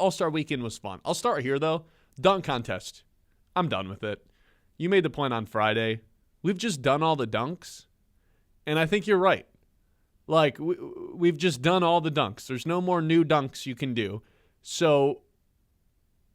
All-Star Weekend was fun. I'll start here, though. Dunk contest. I'm done with it. You made the point on Friday. We've just done all the dunks, and I think you're right. Like, we've just done all the dunks. There's no more new dunks you can do. So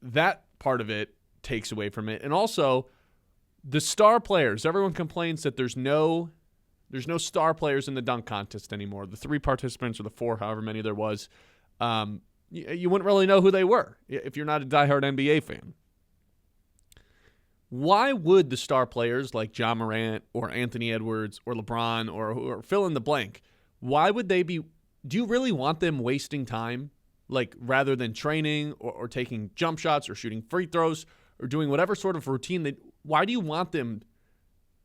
that part of it takes away from it. And also, the star players. Everyone complains that there's no star players in the dunk contest anymore. The 3 participants or the 4, however many there was, you wouldn't really know who they were if you're not a diehard NBA fan. Why would the star players like Ja Morant or Anthony Edwards or LeBron or fill in the blank, why would they be – do you really want them wasting time, like rather than training or taking jump shots or shooting free throws or doing whatever sort of routine? Why do you want them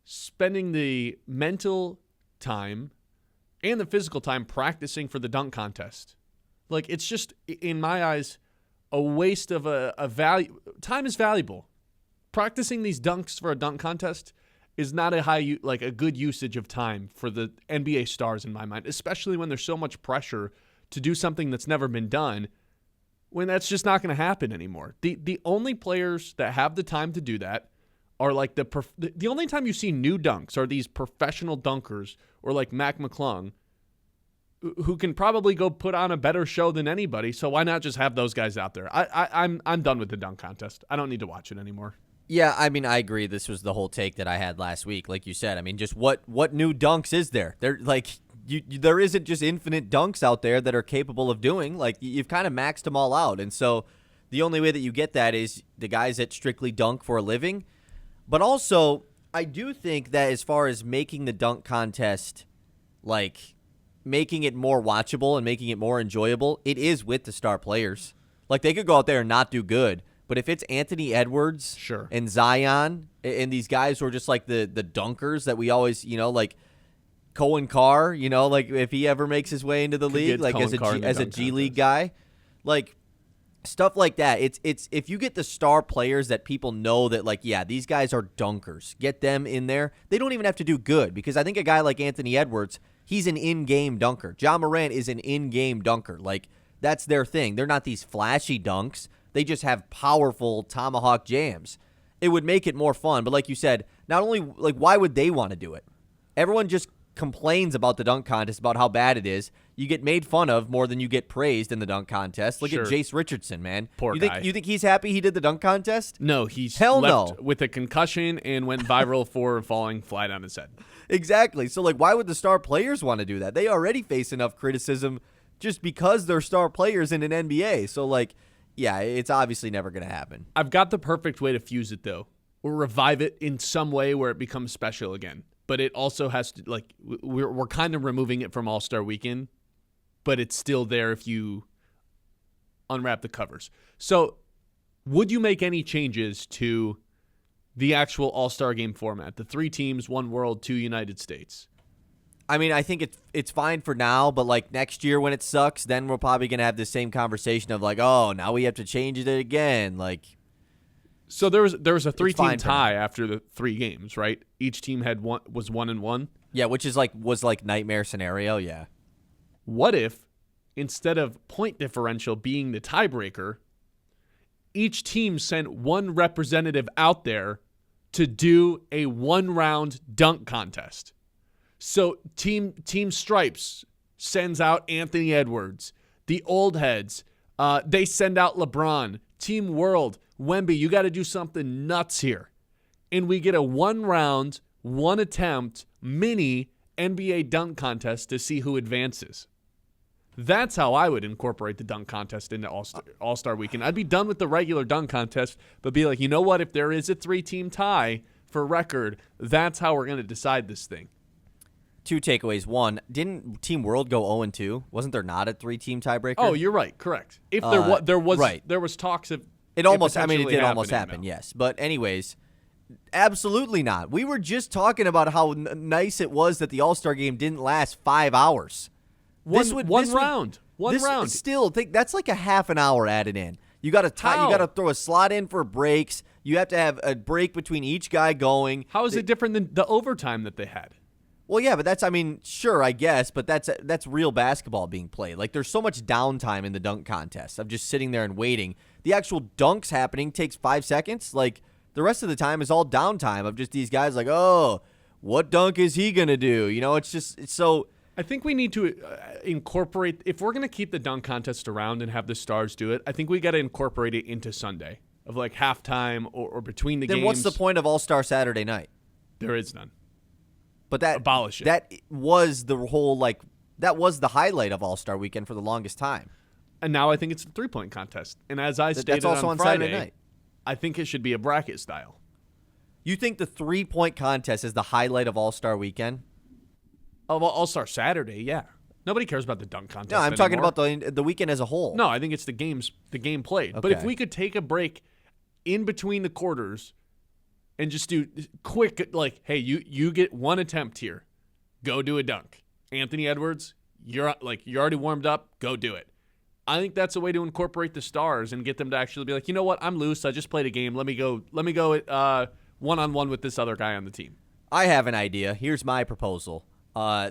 spending the mental time and the physical time practicing for the dunk contest? Like, it's just, in my eyes, a waste of a value. Time is valuable. Practicing these dunks for a dunk contest is not a good usage of time for the NBA stars in my mind, especially when there's so much pressure to do something that's never been done, when that's just not going to happen anymore. The only players that have the time to do that are like the only time you see new dunks are these professional dunkers or like Mac McClung, who can probably go put on a better show than anybody. So why not just have those guys out there? I'm done with the dunk contest. I don't need to watch it anymore. Yeah, I mean, I agree. This was the whole take that I had last week. Like you said, I mean, just what new dunks is there? There isn't just infinite dunks out there that are capable of doing. Like, you've kind of maxed them all out. And so the only way that you get that is the guys that strictly dunk for a living. But also, I do think that as far as making the dunk contest, like, making it more watchable and making it more enjoyable, it is with the star players. Like, they could go out there and not do good. But if it's Anthony Edwards and Zion and these guys who are just like the dunkers that we always, like Cohen Carr, like if he ever makes his way into the league, like as a G League guy, like stuff like that. It's if you get the star players that people know that, like, yeah, these guys are dunkers, get them in there. They don't even have to do good, because I think a guy like Anthony Edwards, he's an in-game dunker. Ja Morant is an in-game dunker. Like, that's their thing. They're not these flashy dunks. They just have powerful tomahawk jams. It would make it more fun. But like you said, not only, like, why would they want to do it? Everyone just complains about the dunk contest, about how bad it is. You get made fun of more than you get praised in the dunk contest. Look at Jace Richardson, man. Poor guy. You think he's happy he did the dunk contest? No, he's left with a concussion and went viral for falling flat on his head. Exactly. So, like, why would the star players want to do that? They already face enough criticism just because they're star players in an NBA. So, like, yeah, it's obviously never going to happen. I've got the perfect way to fuse it, though, or revive it in some way where it becomes special again. But it also has to, like, we're kind of removing it from All-Star Weekend, but it's still there if you unwrap the covers. So would you make any changes to the actual All-Star Game format? The 3 teams, 1 world, 2 United States. I mean, I think it's fine for now, but like next year when it sucks, then we're probably going to have the same conversation of like, oh, now we have to change it again. Like, so there was a 3-team tie after the 3 games, right? Each team was 1-1. Yeah, which is was nightmare scenario. Yeah. What if instead of point differential being the tiebreaker, each team sent one representative out there to do a 1-round dunk contest? So Team Stripes sends out Anthony Edwards. The old heads, they send out LeBron. Team World, Wemby, you got to do something nuts here. And we get a 1-round, 1-attempt mini NBA dunk contest to see who advances. That's how I would incorporate the dunk contest into All-Star Weekend. I'd be done with the regular dunk contest, but be like, you know what? If there is a 3-team tie for record, that's how we're going to decide this thing. 2 takeaways. 1, didn't Team World go 0-2? Wasn't there not a 3-team tiebreaker? Oh, you're right. Correct. If there was talks of it almost. I mean, it did almost happen. Yes, but anyways, absolutely not. We were just talking about how nice it was that the All-Star Game didn't last 5 hours. One round. Still, think that's like a half an hour added in. You got to You got to throw a slot in for breaks. You have to have a break between each guy going. How is it different than the overtime that they had? Well, yeah, but sure, I guess, but that's real basketball being played. Like, there's so much downtime in the dunk contest of just sitting there and waiting. The actual dunks happening takes 5 seconds. Like, the rest of the time is all downtime of just these guys like, oh, what dunk is he going to do? It's so... I think we need to incorporate, if we're going to keep the dunk contest around and have the stars do it, I think we got to incorporate it into Sunday of like halftime or between the games. Then what's the point of All-Star Saturday night? There is none. But abolish it. That was the whole, that was the highlight of All-Star Weekend for the longest time. And now I think it's a three-point contest. And as I stated that's also on Friday, Saturday night. I think it should be a bracket style. You think the three-point contest is the highlight of All-Star Weekend? Of All-Star Saturday, yeah. Nobody cares about the dunk contest. No, I'm talking about the weekend as a whole. No, I think it's the game played. Okay. But if we could take a break in between the quarters and just do quick, like, hey, you get one attempt here. Go do a dunk. Anthony Edwards, you're already warmed up. Go do it. I think that's a way to incorporate the stars and get them to actually be like, you know what? I'm loose. I just played a game. Let me go one-on-one with this other guy on the team. I have an idea. Here's my proposal.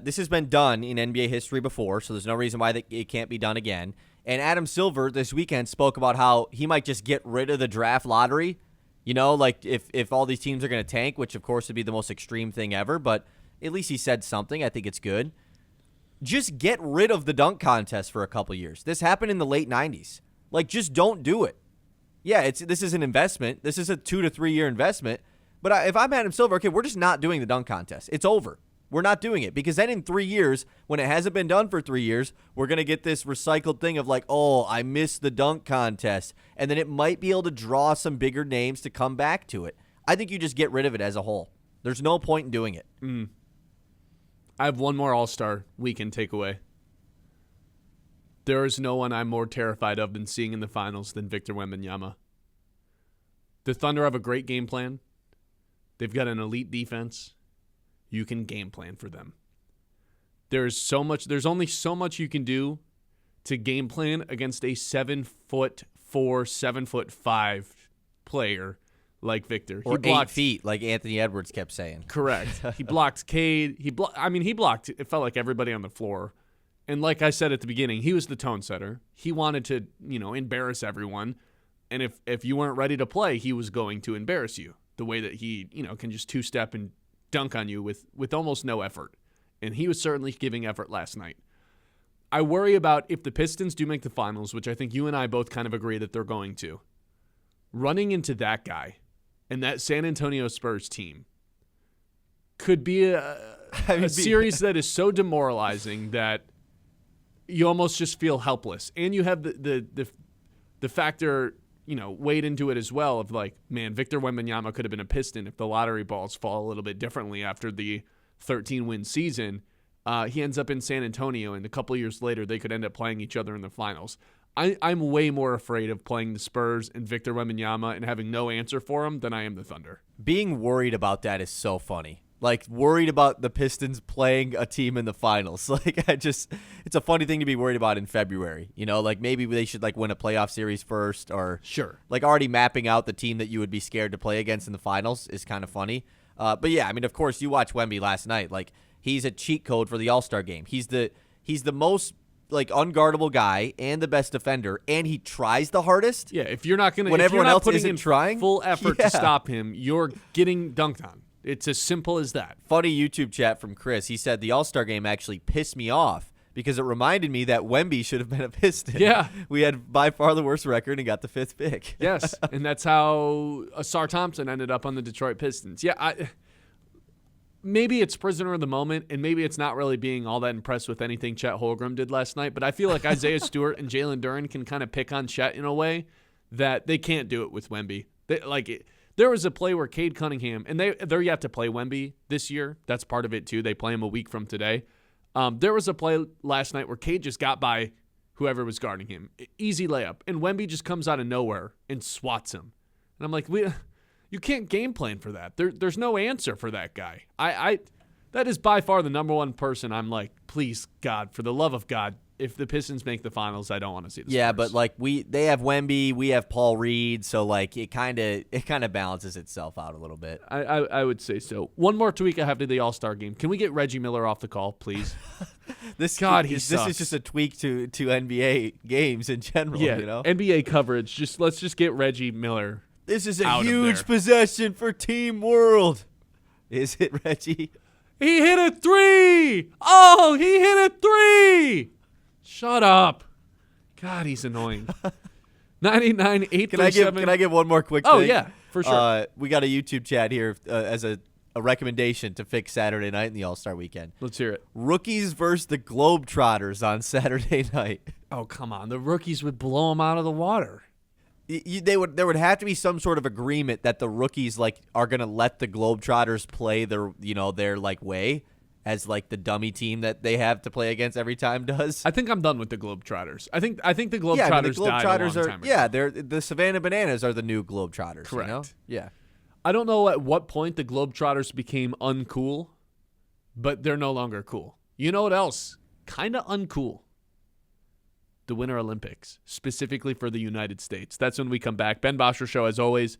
This has been done in NBA history before, so there's no reason why it can't be done again. And Adam Silver this weekend spoke about how he might just get rid of the draft lottery. Like if all these teams are going to tank, which of course would be the most extreme thing ever, but at least he said something. I think it's good. Just get rid of the dunk contest for a couple years. This happened in the late 90s. Like, just don't do it. Yeah, this is an investment. This is a 2 to 3 year investment. But if I'm Adam Silver, okay, we're just not doing the dunk contest. It's over. We're not doing it, because then in 3 years, when it hasn't been done for 3 years, we're going to get this recycled thing of like, oh, I missed the dunk contest. And then it might be able to draw some bigger names to come back to it. I think you just get rid of it as a whole. There's no point in doing it. I have one more All-Star Weekend takeaway. There is no one I'm more terrified of than seeing in the finals than Victor Wembanyama. The Thunder have a great game plan. They've got an elite defense. You can game plan for them. There's only so much you can do to game plan against a 7'4", 7'5" player like Victor. Or 8 feet, like Anthony Edwards kept saying. Correct. He blocked Cade. He blocked, it felt like everybody on the floor. And like I said at the beginning, he was the tone setter. He wanted to, embarrass everyone. And if you weren't ready to play, he was going to embarrass you. The way that he, can just two-step and dunk on you with almost no effort. And he was certainly giving effort last night. I worry about if the Pistons do make the finals, which I think you and I both kind of agree that they're going to, running into that guy and that San Antonio Spurs team could be a series that is so demoralizing that you almost just feel helpless. And you have the factor, weighed into it as well of like, man, Victor Wembanyama could have been a Piston if the lottery balls fall a little bit differently after the 13-win season. He ends up in San Antonio, and a couple years later, they could end up playing each other in the finals. I'm way more afraid of playing the Spurs and Victor Wembanyama and having no answer for him than I am the Thunder. Being worried about that is so funny. Like, worried about the Pistons playing a team in the finals. Like, it's a funny thing to be worried about in February. Like maybe they should win a playoff series first, or sure, already mapping out the team that you would be scared to play against in the finals is kind of funny. But yeah, of course you watched Wemby last night. Like, he's a cheat code for the All-Star game. He's the most unguardable guy and the best defender, and he tries the hardest. Yeah, if you're not gonna, when if everyone you're not else putting isn't in trying full effort to stop him, you're getting dunked on. It's as simple as that. Funny YouTube chat from Chris. He said the All-Star game actually pissed me off because it reminded me that Wemby should have been a Piston. Yeah. We had by far the worst record and got the 5th pick. Yes, and that's how Asar Thompson ended up on the Detroit Pistons. Yeah, maybe it's prisoner of the moment, and maybe it's not really being all that impressed with anything Chet Holmgren did last night, but I feel like Isaiah Stewart and Jalen Duren can kind of pick on Chet in a way that they can't do it with Wemby. There was a play where Cade Cunningham, and they're yet to play Wemby this year. That's part of it, too. They play him a week from today. There was a play last night where Cade just got by whoever was guarding him. Easy layup. And Wemby just comes out of nowhere and swats him. And I'm like, you can't game plan for that. There's no answer for that guy. That is by far the number one person I'm like, please, God, for the love of God, if the Pistons make the finals, I don't want to see the Spurs. Yeah, but like they have Wemby, we have Paul Reed, so like it kind of balances itself out a little bit. I would say so. One more tweak I have to the All-Star game. Can we get Reggie Miller off the call, please? This sucks. is just a tweak to NBA games in general. Yeah, you know, NBA coverage. Let's just get Reggie Miller. This is a huge possession for Team World. Is it, Reggie? He hit a 3. Oh, he hit a 3. Shut up. God, he's annoying. 99-837. Can I give one more quick Oh, thing? yeah, for sure. We got a YouTube chat here as a recommendation to fix Saturday night in the All-Star weekend. Let's hear it. Rookies versus the Globetrotters on Saturday night. Oh, come on. The rookies would blow him out of the water. There would have to be some sort of agreement that the rookies like are going to let the Globetrotters play their like way as like the dummy team that they have to play against every time does. I think I'm done with the Globetrotters. I think the Globetrotters, the Globetrotters died a long time ago. Yeah, they're the Savannah Bananas are the new Globetrotters. Correct. You know? Yeah. I don't know at what point the Globetrotters became uncool, but they're no longer cool. You know what else? Kind of uncool. The Winter Olympics, specifically for the United States. That's when we come back. Ben Bosscher Show, as always.